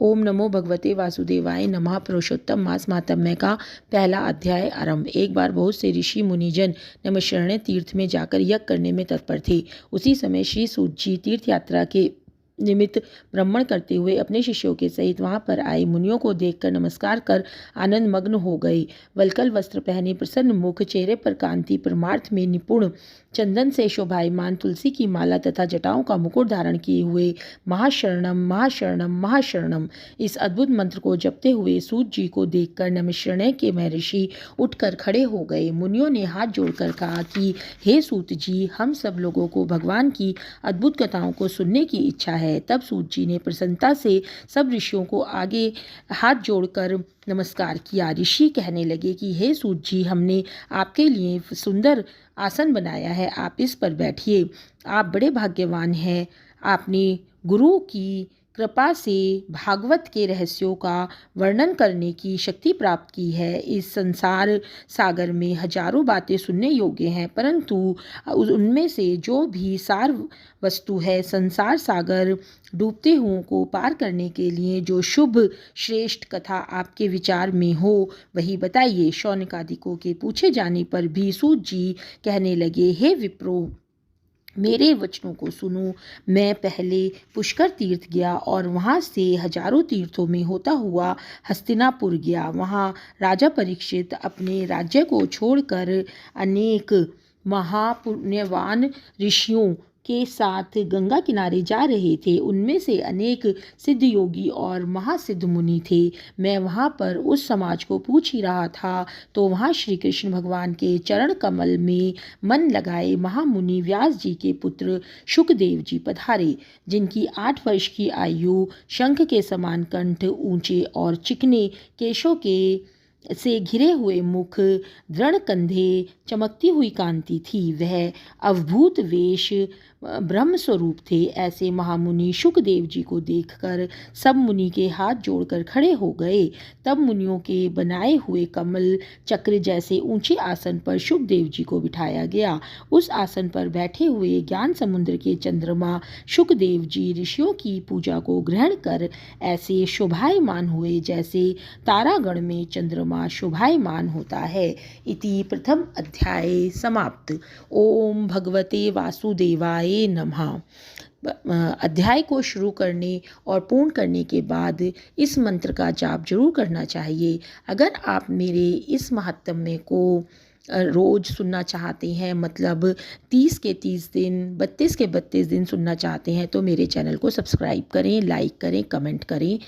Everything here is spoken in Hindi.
ओम नमो भगवते वासुदेवाय नमः। पुरुषोत्तम मास महात्म्य का पहला अध्याय आरंभ। एक बार बहुत से ऋषि मुनिजन नमस्करण तीर्थ में जाकर यज्ञ करने में तत्पर थे। उसी समय श्री सूत जी तीर्थ यात्रा के निमित्त भ्रमण करते हुए अपने शिष्यों के सहित वहां पर आए मुनियों को देखकर नमस्कार कर आनंद मग्न हो गए। वलकल वस्त्र पहने प्रसन्न मुख, चेहरे पर कांति, परमार्थ में निपुण, चंदन से शोभायमान, तुलसी की माला तथा जटाओं का मुकुट धारण किए हुए महाशरणम महाशरणम महाशरणम इस अद्भुत मंत्र को जपते हुए सूत जी को देखकर नमस्करण के महर्षि उठकर खड़े हो गए। मुनियों ने हाथ जोड़कर कहा कि हे सूत जी, हम सब लोगों को भगवान की अद्भुत कथाओं को सुनने की इच्छा है। तब सूत जी ने प्रसन्नता से सब ऋषियों को आगे हाथ जोड़कर नमस्कार किया। ऋषि कहने लगे कि हे सूत जी, हमने आपके लिए सुंदर आसन बनाया है, आप इस पर बैठिए। आप बड़े भाग्यवान हैं। आपने गुरु की कृपा से भागवत के रहस्यों का वर्णन करने की शक्ति प्राप्त की है। इस संसार सागर में हजारों बातें सुनने योग्य हैं, परंतु उनमें से जो भी सार वस्तु है, संसार सागर डूबते हुओं को पार करने के लिए जो शुभ श्रेष्ठ कथा आपके विचार में हो वही बताइए। शौनकादिकों के पूछे जाने पर भी सूत जी कहने लगे, हे विप्रो, मेरे वचनों को सुनो। मैं पहले पुष्कर तीर्थ गया और वहाँ से हजारों तीर्थों में होता हुआ हस्तिनापुर गया। वहाँ राजा परीक्षित अपने राज्य को छोड़कर अनेक महापुण्यवान ऋषियों के साथ गंगा किनारे जा रहे थे। उनमें से अनेक सिद्ध योगी और महासिद्ध मुनि थे। मैं वहाँ पर उस समाज को पूछ ही रहा था तो वहाँ श्री कृष्ण भगवान के चरण कमल में मन लगाए महामुनि व्यास जी के पुत्र शुकदेव जी पधारे, जिनकी 8 वर्ष की आयु, शंख के समान कंठ, ऊंचे और चिकने केशों के से घिरे हुए मुख, दृढ़ कंधे, चमकती हुई कांति थी। वह अवभूत वेश ब्रह्म स्वरूप थे। ऐसे महामुनि शुकदेव जी को देखकर सब मुनि के हाथ जोड़कर खड़े हो गए। तब मुनियों के बनाए हुए कमल चक्र जैसे ऊंचे आसन पर शुकदेव जी को बिठाया गया। उस आसन पर बैठे हुए ज्ञान समुद्र के चंद्रमा शुकदेव जी ऋषियों की पूजा को ग्रहण कर ऐसे शोभायमान हुए जैसे तारागण में चंद्रमा शोभायमान होता है। इति प्रथम अध्याय समाप्त। ओम भगवते वासुदेवाय नमः। अध्याय को शुरू करने और पूर्ण करने के बाद इस मंत्र का जाप जरूर करना चाहिए। अगर आप मेरे इस महात्म्य को रोज सुनना चाहते हैं, मतलब 30 के 30 दिन, 32 के 32 दिन सुनना चाहते हैं, तो मेरे चैनल को सब्सक्राइब करें, लाइक करें, कमेंट करें।